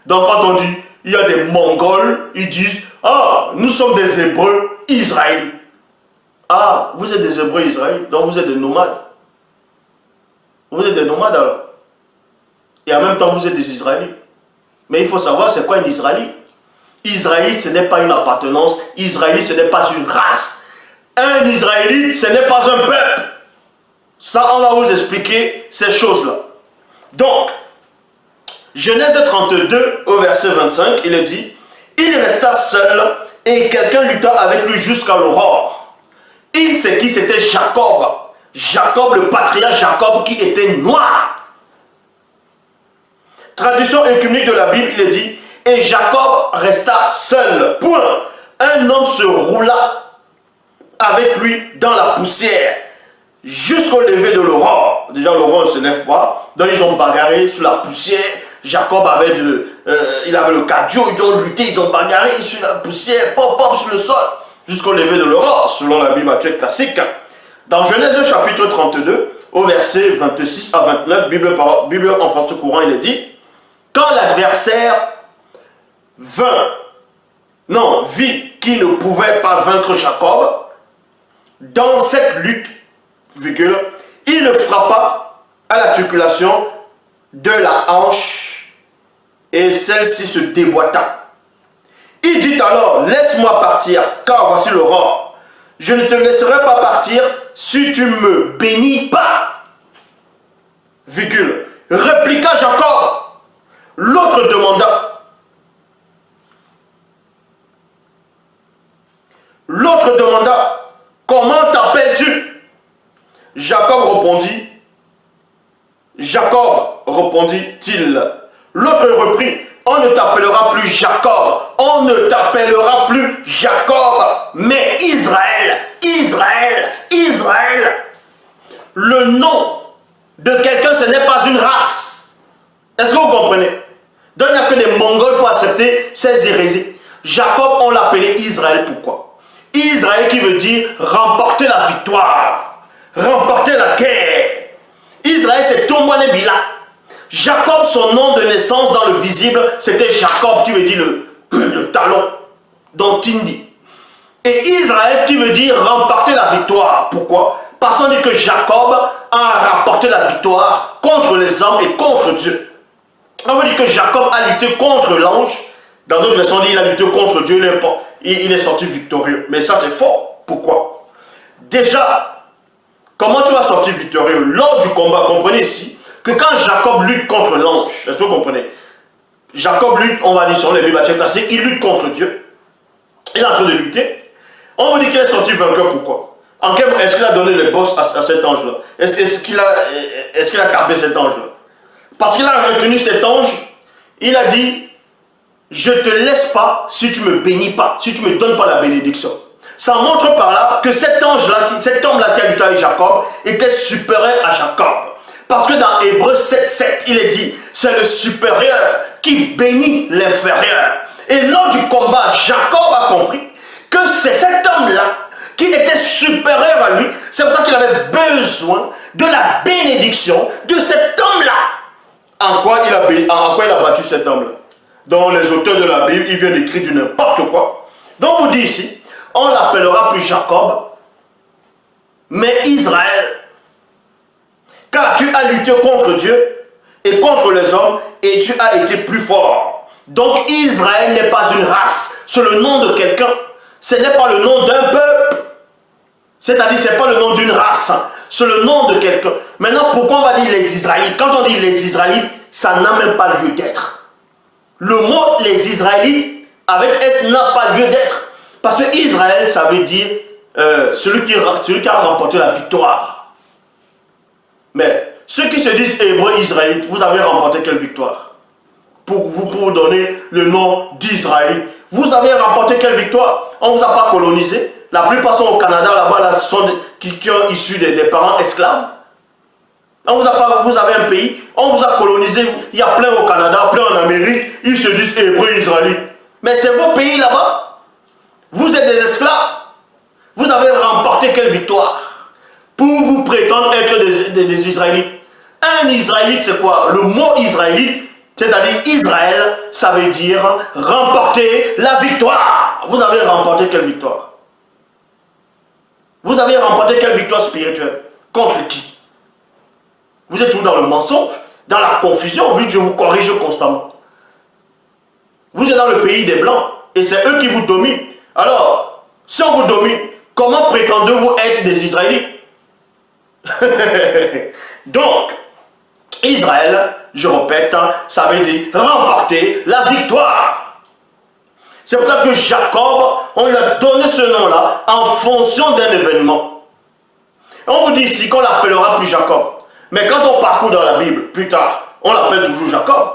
Donc quand on dit, il y a des Mongols, ils disent, ah, nous sommes des Hébreux israélites. Ah, vous êtes des Hébreux israélites, donc vous êtes des nomades. Vous êtes des nomades alors. Et en même temps, vous êtes des Israélites. Mais il faut savoir, c'est quoi un Israélite? Israélite, ce n'est pas une appartenance. Israélite, ce n'est pas une race. Un Israélite, ce n'est pas un peuple. Ça, on va vous expliquer ces choses-là. Donc, Genèse 32, au verset 25, il est dit, il resta seul et quelqu'un lutta avec lui jusqu'à l'aurore. Il sait qui c'était Jacob. Jacob, le patriarche Jacob qui était noir. Traduction œcuménique de la Bible, il est dit, et Jacob resta seul. Point. Un homme se roula avec lui dans la poussière jusqu'au lever de l'aurore. Déjà l'aurore ne se lève pas, donc ils ont bagarré sous la poussière. Jacob avait il avait le cardio, ils ont lutté, ils ont bagarré sur la poussière, pop pop sur le sol, jusqu'au lever de l'aurore, selon la Bible actuelle classique. Dans Genèse chapitre 32, au verset 26 à 29, Bible en français courant, il est dit, quand l'adversaire vit qu'il ne pouvait pas vaincre Jacob, dans cette lutte, il le frappa à la tuculation de la hanche et celle-ci se déboîta. Il dit alors, laisse-moi partir, car voici l'aurore. Je ne te laisserai pas partir si tu ne me bénis pas. Répliqua Jacob. L'autre demanda, comment t'appelles-tu? Jacob répondit-il. L'autre reprit, on ne t'appellera plus Jacob, on ne t'appellera plus Jacob, mais Israël, Israël, Israël. Le nom de quelqu'un, ce n'est pas une race. Est-ce que vous comprenez? Donc il n'y a que les Mongols pour accepter ces hérésies. Jacob, on l'appelait Israël, pourquoi? Israël qui veut dire remporter la victoire, remporter la guerre. Israël, c'est Tomoanebila. Jacob, son nom de naissance dans le visible, c'était Jacob qui veut dire le talon, dans Tindi. Et Israël qui veut dire remporter la victoire. Pourquoi? Parce qu'on dit que Jacob a remporté la victoire contre les hommes et contre Dieu. On veut dire que Jacob a lutté contre l'ange. Dans d'autres versions, on dit qu'il a lutté contre Dieu, il est sorti victorieux. Mais ça, c'est faux. Pourquoi? Déjà, comment tu vas sortir victorieux? Lors du combat, comprenez ici, que quand Jacob lutte contre l'ange, est-ce que vous comprenez? Jacob lutte, on va dire sur les Bibles classiques, il lutte contre Dieu. Il est en train de lutter. On vous dit qu'il est sorti vainqueur, pourquoi? Est-ce qu'il a donné les bosses à cet ange-là? Est-ce qu'il a tapé cet ange-là? Parce qu'il a retenu cet ange, il a dit, je ne te laisse pas si tu ne me bénis pas, si tu ne me donnes pas la bénédiction. Ça montre par là que cet ange-là, cet homme-là qui a lutté avec Jacob, était supérieur à Jacob. Parce que dans Hébreux 7.7, il est dit, c'est le supérieur qui bénit l'inférieur. Et lors du combat, Jacob a compris que c'est cet homme-là qui était supérieur à lui. C'est pour ça qu'il avait besoin de la bénédiction de cet homme-là. En quoi il a battu cet homme-là? Dans les auteurs de la Bible, ils viennent écrire du n'importe quoi. Donc on dit ici, on l'appellera plus Jacob, mais Israël. Car tu as lutté contre Dieu et contre les hommes et tu as été plus fort. Donc Israël n'est pas une race, c'est le nom de quelqu'un. Ce n'est pas le nom d'un peuple. C'est-à-dire, ce n'est pas le nom d'une race, c'est le nom de quelqu'un. Maintenant, pourquoi on va dire les Israélites? Quand on dit les Israélites, ça n'a même pas lieu d'être. Le mot les Israélites, avec S, n'a pas lieu d'être. Parce que Israël, ça veut dire celui qui a remporté la victoire. Mais ceux qui se disent hébreux israélites, vous avez remporté quelle victoire? Pour vous donner le nom d'Israël. Vous avez remporté quelle victoire? On ne vous a pas colonisé. La plupart sont au Canada, là-bas, là, ce sont qui ont issus des parents esclaves. On vous a pas, vous avez un pays, on vous a colonisé, il y a plein au Canada, plein en Amérique, ils se disent hébreux israélites. Mais c'est vos pays là-bas. Vous êtes des esclaves. Vous avez remporté quelle victoire? Pour vous prétendre être des Israélites. Un Israélite, c'est quoi? Le mot Israélite, c'est-à-dire Israël, ça ça veut dire remporter la victoire. Vous avez remporté quelle victoire? Vous avez remporté quelle victoire spirituelle? Contre qui? Vous êtes toujours dans le mensonge, dans la confusion, vu que je vous corrige constamment. Vous êtes dans le pays des Blancs, et c'est eux qui vous dominent. Alors, si on vous domine, comment prétendez-vous être des Israélites? Donc, Israël, je répète, ça veut dire remporter la victoire. C'est pour ça que Jacob, on lui a donné ce nom-là en fonction d'un événement. On vous dit ici qu'on l'appellera plus Jacob. Mais quand on parcourt dans la Bible, plus tard, on l'appelle toujours Jacob.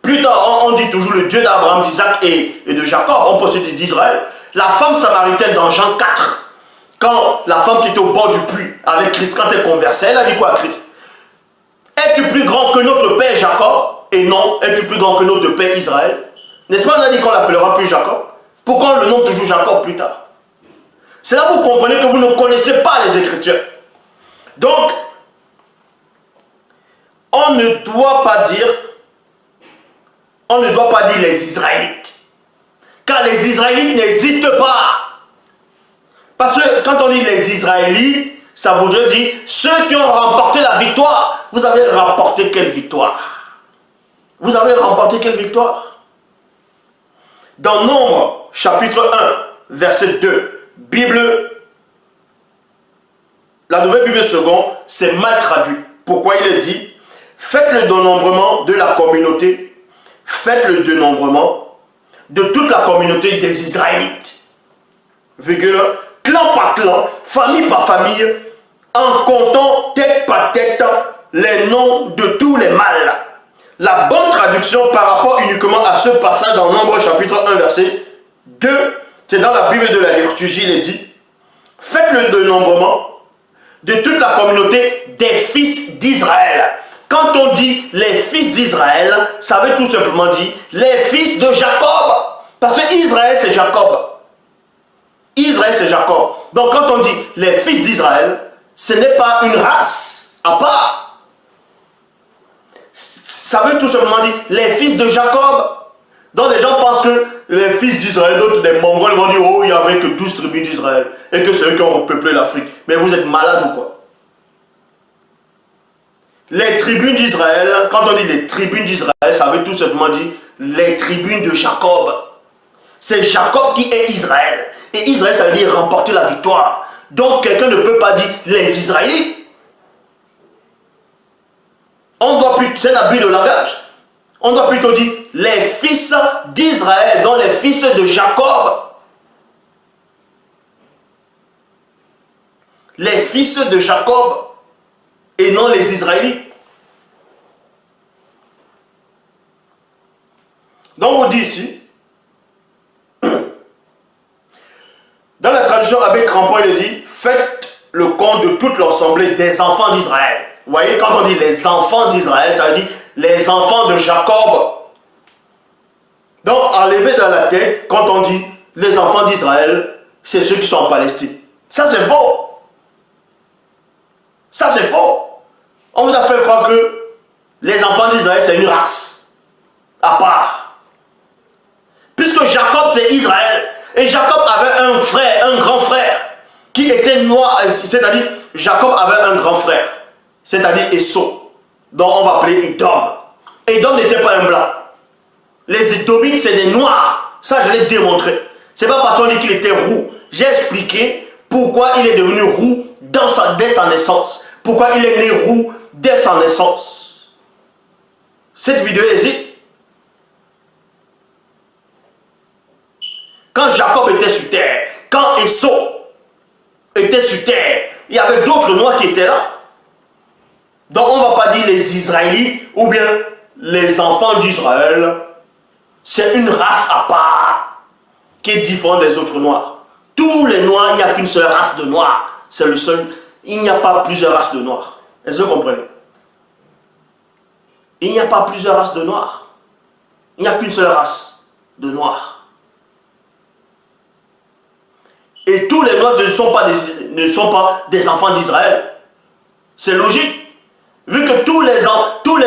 Plus tard, on dit toujours le Dieu d'Abraham, d'Isaac et de Jacob. On peut aussi dire d'Israël. La femme samaritaine dans Jean 4, quand la femme qui était au bord du puits avec Christ, quand elle conversait, elle a dit quoi à Christ? Es-tu plus grand que notre père Jacob? Et non, es-tu plus grand que notre père Israël? N'est-ce pas, on a dit qu'on l'appellera plus Jacob? Pourquoi on le nomme toujours Jacob plus tard? C'est là que vous comprenez que vous ne connaissez pas les Écritures. Donc, on ne doit pas dire les Israélites. Car les Israélites n'existent pas. Parce que quand on dit les Israélites, ça voudrait dire ceux qui ont remporté la victoire. Vous avez remporté quelle victoire? Vous avez remporté quelle victoire? Dans Nombre, chapitre 1, verset 2, Bible, la nouvelle Bible seconde, c'est mal traduit. Pourquoi il est dit? Faites le dénombrement de la communauté, faites le dénombrement de toute la communauté des Israélites. Virgule, clan par clan, famille par famille, en comptant tête par tête les noms de tous les mâles. La bonne traduction par rapport uniquement à ce passage dans Nombre chapitre 1 verset 2, c'est dans la Bible de la liturgie, il est dit, faites le dénombrement de toute la communauté des fils d'Israël. Quand on dit les fils d'Israël, ça veut tout simplement dire les fils de Jacob. Parce que Israël c'est Jacob. Israël c'est Jacob. Donc quand on dit les fils d'Israël, ce n'est pas une race à part. Ça veut tout simplement dire les fils de Jacob. Donc les gens pensent que les fils d'Israël, d'autres des Mongols vont dire oh il n'y avait que 12 tribus d'Israël et que c'est eux qui ont repeuplé l'Afrique. Mais vous êtes malade ou quoi? Les tribunes d'Israël, quand on dit les tribunes d'Israël, ça veut tout simplement dire les tribunes de Jacob. C'est Jacob qui est Israël. Et Israël, ça veut dire remporter la victoire. Donc quelqu'un ne peut pas dire les Israélites. On doit plus, c'est l'abus de langage. On doit plutôt dire les fils d'Israël, dont les fils de Jacob. Les fils de Jacob et non les Israélites. Donc on dit ici, dans la traduction Abbé Crampon, il dit, faites le compte de toute l'assemblée des enfants d'Israël. Vous voyez, quand on dit les enfants d'Israël, ça veut dire les enfants de Jacob. Donc, enlever dans la tête, quand on dit les enfants d'Israël, c'est ceux qui sont en Palestine. Ça, c'est faux. Ça, c'est faux. On vous a fait croire que les enfants d'Israël, c'est une race à part. Puisque Jacob, c'est Israël. Et Jacob avait un frère, un grand frère, qui était noir, c'est-à-dire, Jacob avait un grand frère, c'est-à-dire Esau, dont on va appeler Édom. Édom n'était pas un blanc. Les Édomites, c'est des noirs. Ça, je l'ai démontré. C'est pas parce qu'on dit qu'il était roux. J'ai expliqué pourquoi il est devenu roux dès sa naissance. Pourquoi il est né roux dès sa naissance. Cette vidéo existe. Quand Jacob était sur terre, quand Esau était sur terre, il y avait d'autres noirs qui étaient là. Donc on ne va pas dire les Israélites ou bien les enfants d'Israël. C'est une race à part qui est différente des autres noirs. Tous les noirs, il n'y a qu'une seule race de noirs. C'est le seul. Il n'y a pas plusieurs races de noirs. Est-ce que vous comprenez? Il n'y a pas plusieurs races de noirs. Il n'y a qu'une seule race de noirs. Et tous les noirs ne sont pas des enfants d'Israël. C'est logique. Vu que tous les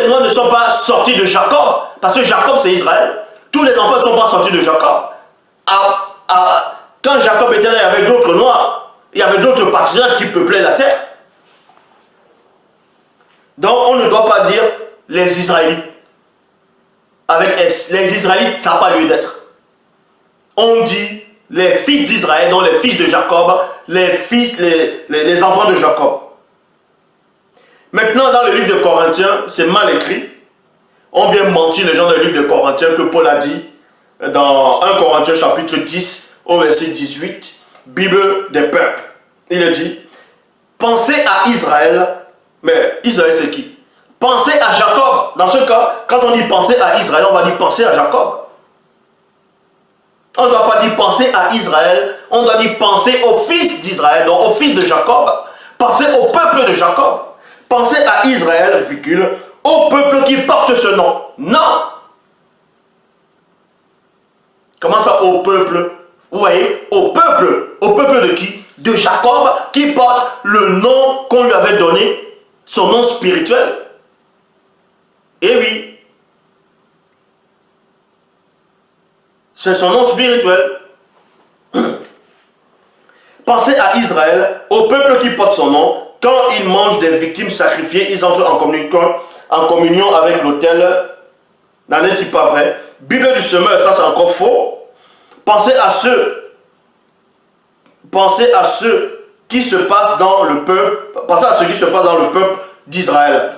noirs ne sont pas sortis de Jacob, parce que Jacob c'est Israël. Tous les enfants ne sont pas sortis de Jacob. Quand Jacob était là, il y avait d'autres noirs. Il y avait d'autres patriarches qui peuplaient la terre. Donc on ne doit pas dire les Israélites. Avec S. Les Israélites, ça n'a pas lieu d'être. On dit les fils d'Israël, donc les fils de Jacob, les enfants de Jacob. Maintenant, dans le livre de Corinthiens, c'est mal écrit. On vient mentir les gens dans le livre de Corinthiens que Paul a dit dans 1 Corinthiens chapitre 10 au verset 18, Bible des peuples. Il a dit, pensez à Israël, mais Israël c'est qui? Pensez à Jacob. Dans ce cas, quand on dit penser à Israël, on va dire penser à Jacob. On ne doit pas dire penser à Israël, on doit dire penser aux fils d'Israël, donc aux fils de Jacob. Pensez au peuple de Jacob. Pensez à Israël, virgule, au peuple qui porte ce nom. Non. Comment ça, au peuple? Vous voyez, au peuple de qui? De Jacob, qui porte le nom qu'on lui avait donné, son nom spirituel. Eh oui. C'est son nom spirituel. Pensez à Israël, au peuple qui porte son nom. Quand ils mangent des victimes sacrifiées, ils entrent en communion avec l'autel. N'en est-il pas vrai? Bible du semeur, ça c'est encore faux. Pensez à ce qui se passe dans le peuple. Pensez à ce qui se passe dans le peuple d'Israël.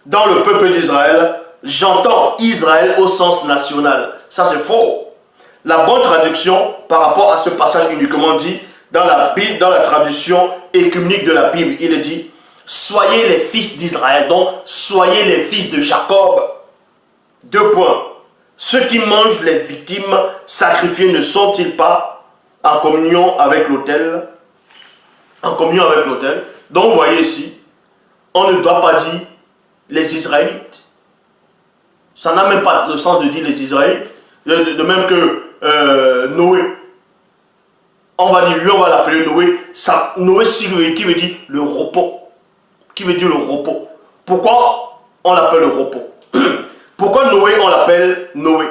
Dans le peuple d'Israël, j'entends Israël au sens national. Ça c'est faux. La bonne traduction par rapport à ce passage uniquement dit dans la Bible, dans la traduction écuménique de la Bible, il est dit soyez les fils d'Israël, donc soyez les fils de Jacob. 2 points. Ceux qui mangent les victimes sacrifiées ne sont-ils pas en communion avec l'autel? En communion avec l'autel. Donc vous voyez ici, on ne doit pas dire les Israélites. Ça n'a même pas de sens de dire les Israélites. De même que Noé. On va dire, lui, on va l'appeler Noé. Noé, qui veut dire le repos. Qui veut dire le repos. Pourquoi on l'appelle le repos? Pourquoi Noé, on l'appelle Noé?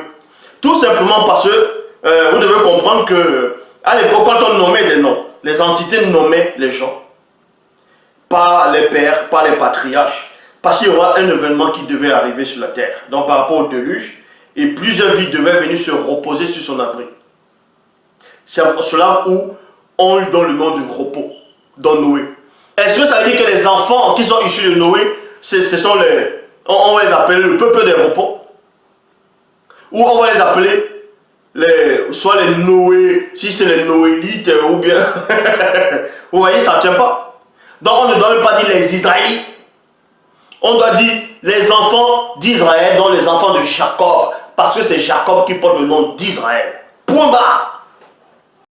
Tout simplement parce que vous devez comprendre que à l'époque, quand on nommait des noms, les entités nommaient les gens. Pas les pères, pas les patriarches. Parce qu'il y aura un événement qui devait arriver sur la terre. Donc par rapport au déluge, et plusieurs vies devaient venir se reposer sur son abri. C'est pour cela où on lui donne le nom du repos, dans Noé. Est-ce que ça veut dire que les enfants qui sont issus de Noé, ce sont les... On va les appeler le peuple des repos? Ou on va les appeler soit les Noé, si c'est les Noélites ou bien... Vous voyez, ça ne tient pas. Donc on ne doit même pas dire les Israélites. On doit dire les enfants d'Israël, dont les enfants de Jacob. Parce que c'est Jacob qui porte le nom d'Israël. Point barre.